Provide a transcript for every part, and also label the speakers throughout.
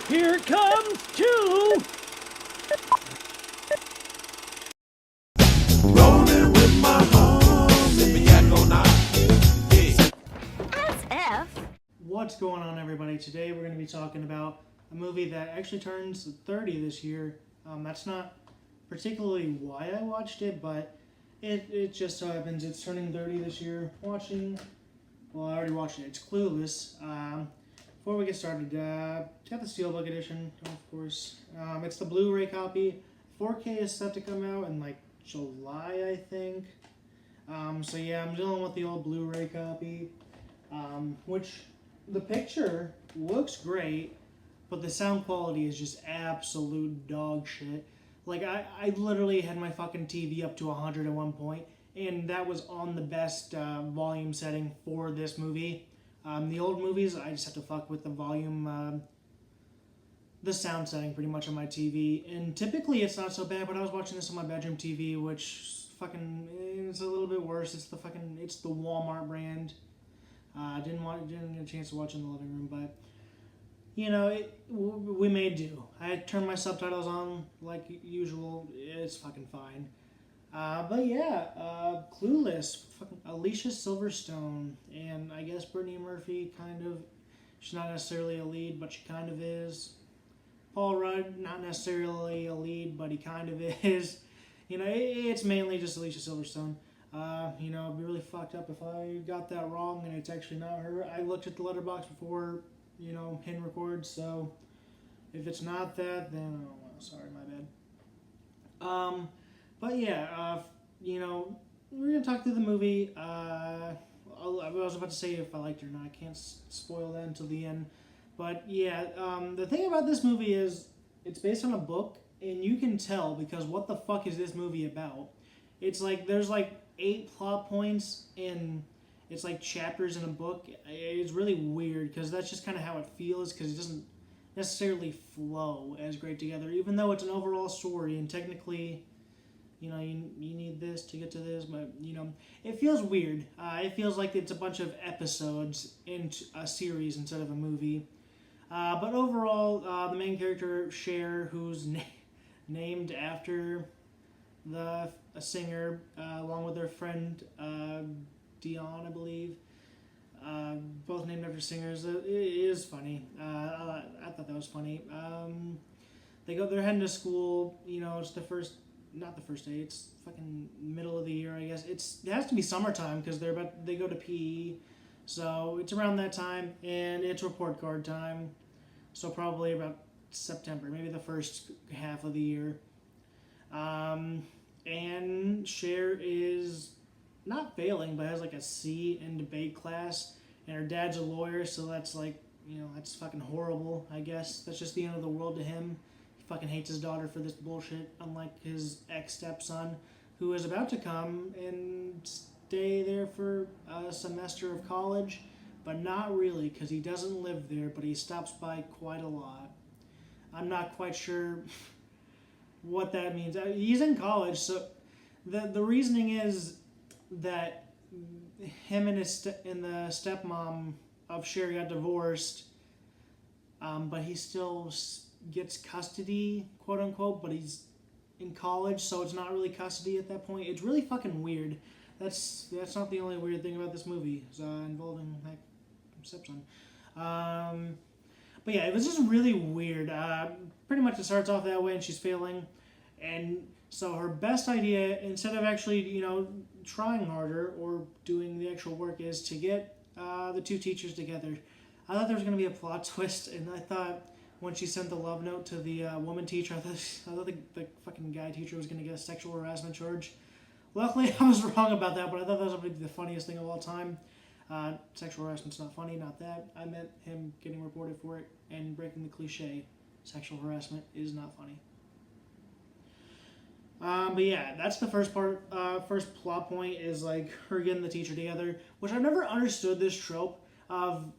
Speaker 1: Here comes two.
Speaker 2: Rolling with my homie. Yak on
Speaker 3: As F.
Speaker 4: What's going on, everybody? Today we're going to be talking about a movie that actually turns 30 this year. That's not particularly why I watched it, but it just so happens it's turning 30 this year. I already watched it. It's Clueless. Before we get started, it's got the Steelbook edition, of course. It's the Blu-ray copy. 4K is set to come out in like July, I think. So yeah, I'm dealing with the old Blu-ray copy, which the picture looks great, but the sound quality is just absolute dog shit. Like, I literally had my fucking TV up to 100 at one point, and that was on the best volume setting for this movie. The old movies, I just have to fuck with the volume, the sound setting pretty much on my TV. And typically it's not so bad, but I was watching this on my bedroom TV, which fucking is a little bit worse. It's the Walmart brand. Didn't get a chance to watch it in the living room, but you know, we may do. I turned my subtitles on like usual. It's fucking fine. But yeah, Clueless, fucking Alicia Silverstone, and I guess Brittany Murphy, kind of. She's not necessarily a lead, but she kind of is. Paul Rudd, not necessarily a lead, but he kind of is. You know, it's mainly just Alicia Silverstone. You know, it'd be really fucked up if I got that wrong and it's actually not her. I looked at the letterbox before, you know, hitting record, so if it's not that, then, oh, well, sorry, my bad. But yeah, you know, we're going to talk through the movie. I was about to say if I liked it or not. I can't spoil that until the end. But yeah, the thing about this movie is it's based on a book, and you can tell because what the fuck is this movie about? It's like there's like 8 plot points and it's like chapters in a book. It's really weird because that's just kind of how it feels because it doesn't necessarily flow as great together, even though it's an overall story and technically, you know, you need this to get to this, but you know, it feels weird. It feels like it's a bunch of episodes in a series instead of a movie. But overall, the main character, Cher, who's named after a singer, along with her friend Dion, I believe. Both named after singers. It is funny. I thought that was funny. They're heading to school. You know, it's not the first day. It's fucking middle of the year, I guess. It has to be summertime because they go to PE. So it's around that time, and it's report card time. So probably about September, maybe the first half of the year. And Cher is not failing, but has like a C in debate class, and her dad's a lawyer, so that's like, you know, that's fucking horrible, I guess. That's just the end of the world to him. He fucking hates his daughter for this bullshit, unlike his ex-stepson, who is about to come and stay there for a semester of college, but not really, because he doesn't live there, but he stops by quite a lot. I'm not quite sure what that means. He's in college, so the reasoning is that him and the stepmom of Cher got divorced, but he still gets custody, quote unquote, but he's in college, so it's not really custody at that point. It's really fucking weird. That's not the only weird thing about this movie. It's involving my stepson. But yeah, it was just really weird. Pretty much it starts off that way, and she's failing, and so her best idea, instead of actually, you know, trying harder or doing the actual work, is to get the two teachers together. I thought there was going to be a plot twist, and I thought when she sent the love note to the woman teacher, I thought the fucking guy teacher was going to get a sexual harassment charge. Luckily, I was wrong about that, but I thought that was going to be the funniest thing of all time. Sexual harassment's not funny, not that. I meant him getting reported for it and breaking the cliche. Sexual harassment is not funny. But yeah, that's the first part. First plot point is like her getting the teacher together, which I've never understood this trope of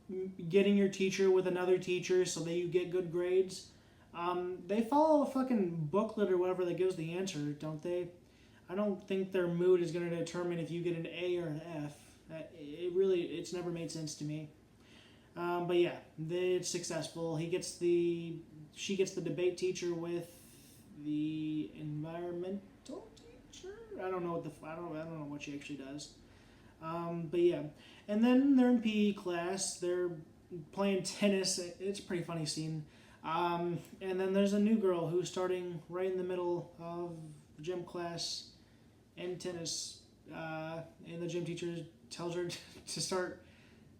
Speaker 4: getting your teacher with another teacher so that you get good grades. They follow a fucking booklet or whatever that gives the answer, don't they? I don't think their mood is going to determine if you get an A or an F. It's never made sense to me. But yeah, it's successful. He gets the she gets the debate teacher with the environmental teacher. I don't know what she actually does. But yeah, and then they're in PE class. They're playing tennis. It's a pretty funny scene. And then there's a new girl who's starting right in the middle of gym class and tennis. And the gym teacher tells her to start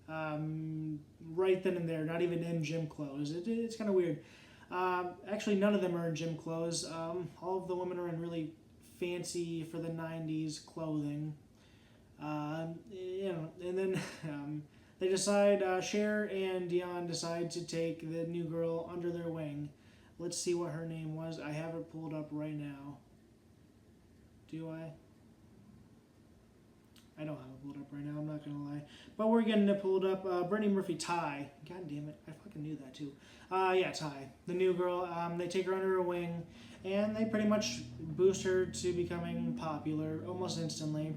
Speaker 4: right then and there, not even in gym clothes. It's kind of weird. Actually, none of them are in gym clothes. All of the women are in really fancy for the 90s clothing. And then they decide, Cher and Dion decide to take the new girl under their wing. Let's see what her name was. I have it pulled up right now. Do I? I don't have it pulled up right now, I'm not going to lie. But we're getting it pulled up. Brittany Murphy, Ty. God damn it, I fucking knew that too. Yeah, Ty. The new girl, they take her under her wing, and they pretty much boost her to becoming popular almost instantly.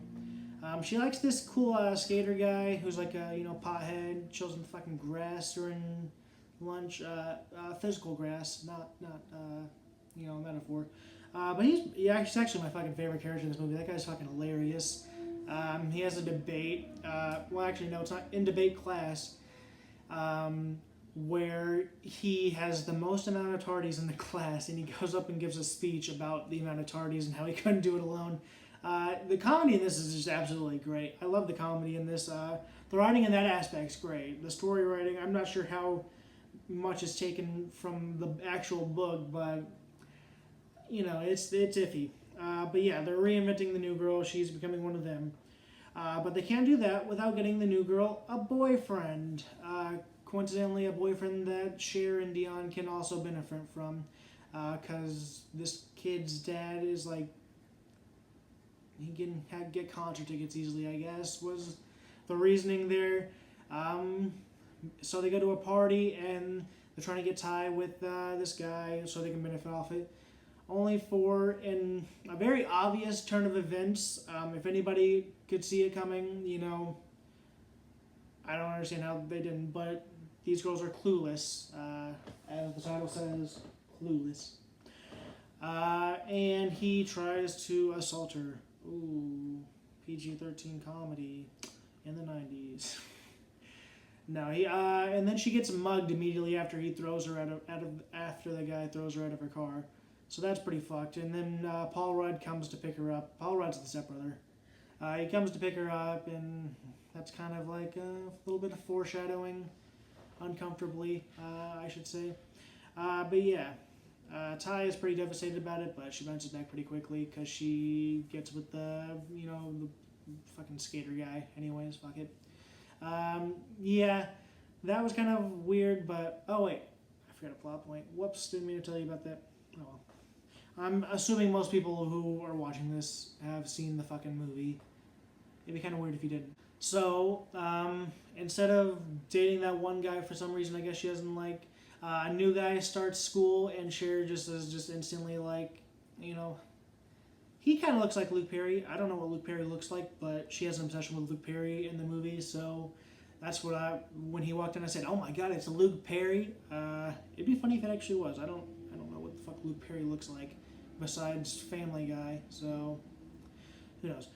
Speaker 4: She likes this cool skater guy who's like a pothead, chills in the fucking grass during lunch, physical grass, not metaphor. But he's actually my fucking favorite character in this movie. That guy's fucking hilarious. He has a debate. Well, actually, no, it's not in debate class. Where he has the most amount of tardies in the class, and he goes up and gives a speech about the amount of tardies and how he couldn't do it alone. The comedy in this is just absolutely great. I love the comedy in this. The writing in that aspect's great. The story writing, I'm not sure how much is taken from the actual book, but it's iffy. But yeah, they're reinventing the new girl. She's becoming one of them. But they can't do that without getting the new girl a boyfriend. Coincidentally, a boyfriend that Cher and Dion can also benefit from. Because this kid's dad is like, he can get concert tickets easily, I guess, was the reasoning there. So they go to a party, and they're trying to get Ty with this guy so they can benefit off it. Only for, in a very obvious turn of events, if anybody could see it coming, I don't understand how they didn't, but these girls are clueless, as the title says, clueless. And he tries to assault her. Ooh, PG-13 comedy in the 90s. No, and then she gets mugged immediately after he throws her after the guy throws her out of her car. So that's pretty fucked. And then Paul Rudd comes to pick her up. Paul Rudd's the stepbrother. He comes to pick her up, and that's kind of like a little bit of foreshadowing, uncomfortably, I should say. But yeah, Ty is pretty devastated about it, but she bounces back pretty quickly because she gets with the fucking skater guy. Anyways, fuck it. Yeah, that was kind of weird, but oh wait, I forgot a plot point. Whoops, didn't mean to tell you about that. Oh well. I'm assuming most people who are watching this have seen the fucking movie. It'd be kind of weird if you didn't. So, instead of dating that one guy for some reason, I guess she doesn't like, a new guy starts school, and Cher is just instantly like, he kind of looks like Luke Perry. I don't know what Luke Perry looks like, but she has an obsession with Luke Perry in the movie, so that's what when he walked in, I said, oh my god, it's Luke Perry. It'd be funny if it actually was. I don't know what the fuck Luke Perry looks like besides Family Guy, so who knows.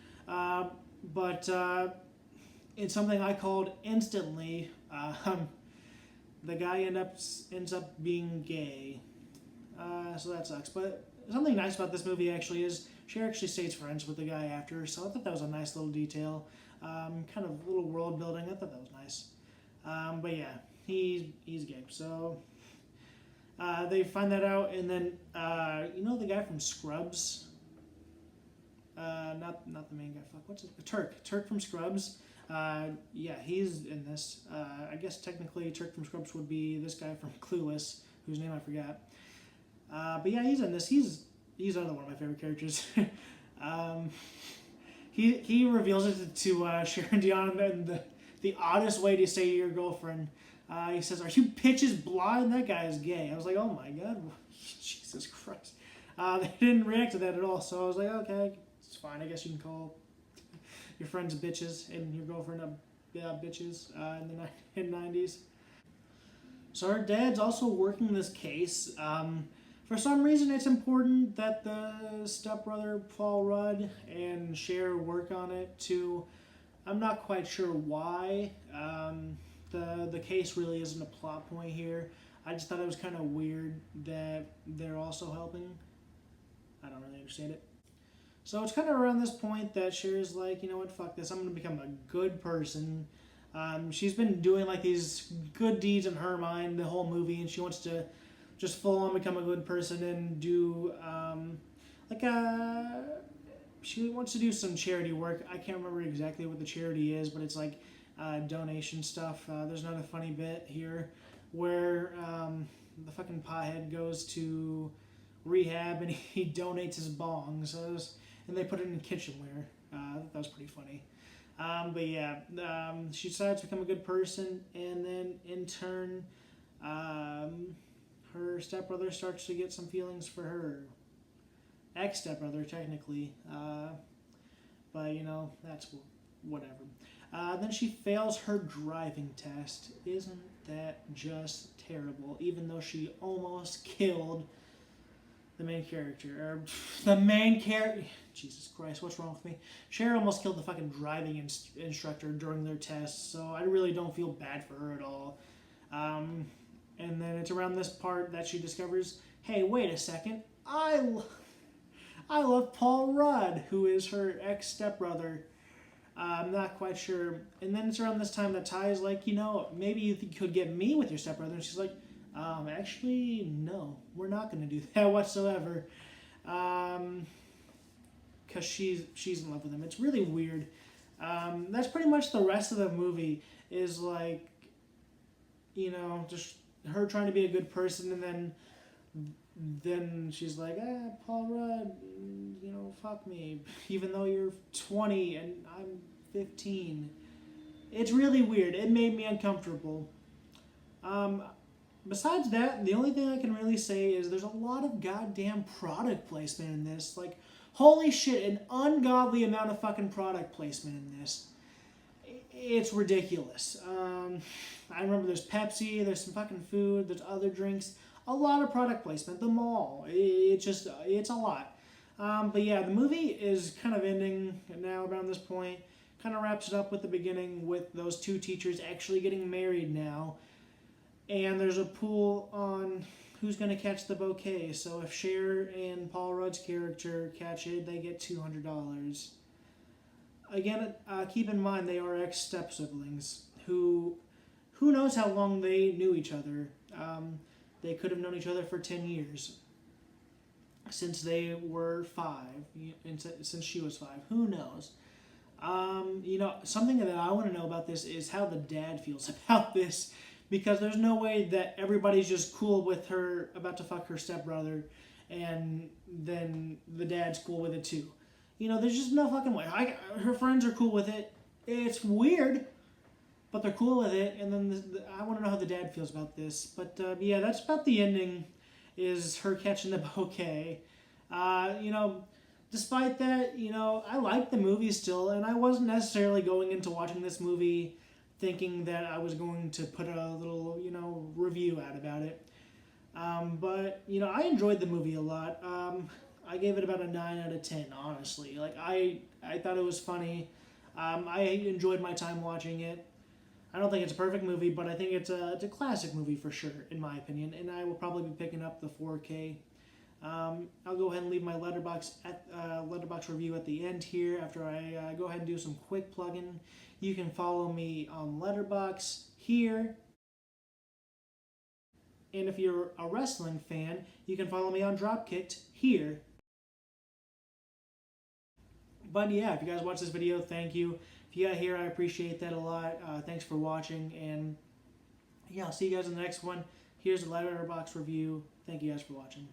Speaker 4: But it's something I called instantly. The guy ends up being gay, so that sucks. But something nice about this movie actually is Cher actually stays friends with the guy after, so I thought that was a nice little detail. Kind of little world building. I thought that was nice. But yeah, he's gay. So they find that out, and then the guy from Scrubs. Not the main guy. Fuck, what's it? Turk from Scrubs. Yeah, he's in this. I guess technically Turk from Scrubs would be this guy from Clueless, whose name I forgot. But yeah, he's in this. He's another one of my favorite characters. He reveals it to Sharon Dion in the oddest way to say to your girlfriend. He says, "Are you bitches blind? That guy is gay." I was like, "Oh my god, Jesus Christ!" They didn't react to that at all, so I was like, "Okay, it's fine. I guess you can call your friends bitches and your girlfriend bitches in the 90s." So her dad's also working this case. For some reason, it's important that the stepbrother Paul Rudd and Cher work on it too. I'm not quite sure why. The case really isn't a plot point here. I just thought it was kind of weird that they're also helping. I don't really understand it. So it's kind of around this point that Cher's like, you know what, fuck this. I'm going to become a good person. She's been doing like these good deeds in her mind the whole movie, and she wants to just full on become a good person and do she wants to do some charity work. I can't remember exactly what the charity is, but it's like donation stuff. There's another funny bit here where the fucking pothead goes to rehab and he donates his bongs, and they put it in kitchenware. That was pretty funny. But yeah, she decides to become a good person, and then in turn, her stepbrother starts to get some feelings for her. Ex-stepbrother, technically. But, you know, that's whatever. Then she fails her driving test. Isn't that just terrible? Even though she almost killed the main character. Jesus Christ, what's wrong with me? Cher almost killed the fucking driving instructor during their test, so I really don't feel bad for her at all. And then it's around this part that she discovers, hey, wait a second, I love Paul Rudd, who is her ex-stepbrother. I'm not quite sure. And then it's around this time that Ty is like, you know, maybe you could get me with your stepbrother. And she's like, actually, no, we're not going to do that whatsoever. Because she's in love with him. It's really weird. That's pretty much the rest of the movie is like, you know, just her trying to be a good person, and then she's like, Paul Rudd, you know, fuck me, even though you're 20 and I'm 15. It's really weird. It made me uncomfortable. Besides that, the only thing I can really say is there's a lot of goddamn product placement in this. Like, holy shit, an ungodly amount of fucking product placement in this. It's ridiculous. I remember there's Pepsi, there's some fucking food, there's other drinks. A lot of product placement. The mall. It's a lot. But yeah, the movie is kind of ending now around this point. Kind of wraps it up with the beginning with those two teachers actually getting married now. And there's a pool on who's going to catch the bouquet. So if Cher and Paul Rudd's character catch it, they get $200. Again, keep in mind they are ex-step-siblings who knows how long they knew each other. They could have known each other for 10 years. Since they were 5, and since she was 5. Who knows? You know, something that I want to know about this is how the dad feels about this. Because there's no way that everybody's just cool with her about to fuck her stepbrother, and then the dad's cool with it too. You know, there's just no fucking way. Her friends are cool with it. It's weird, but they're cool with it. And then I want to know how the dad feels about this. But yeah, that's about the ending, is her catching the bouquet. You know, despite that, you know, I like the movie still, and I wasn't necessarily going into watching this movie thinking that I was going to put a little, you know, review out about it. But, you know, I enjoyed the movie a lot. I gave it about a 9 out of 10, honestly. Like, I thought it was funny. I enjoyed my time watching it. I don't think it's a perfect movie, but I think it's a classic movie for sure, in my opinion. And I will probably be picking up the 4K. I'll go ahead and leave my Letterboxd review at the end here after I go ahead and do some quick plugging. You can follow me on Letterboxd here. And if you're a wrestling fan, you can follow me on Dropkicked here. But yeah, if you guys watch this video, thank you. If you got here, I appreciate that a lot. Thanks for watching. And yeah, I'll see you guys in the next one. Here's the Letterboxd review. Thank you guys for watching.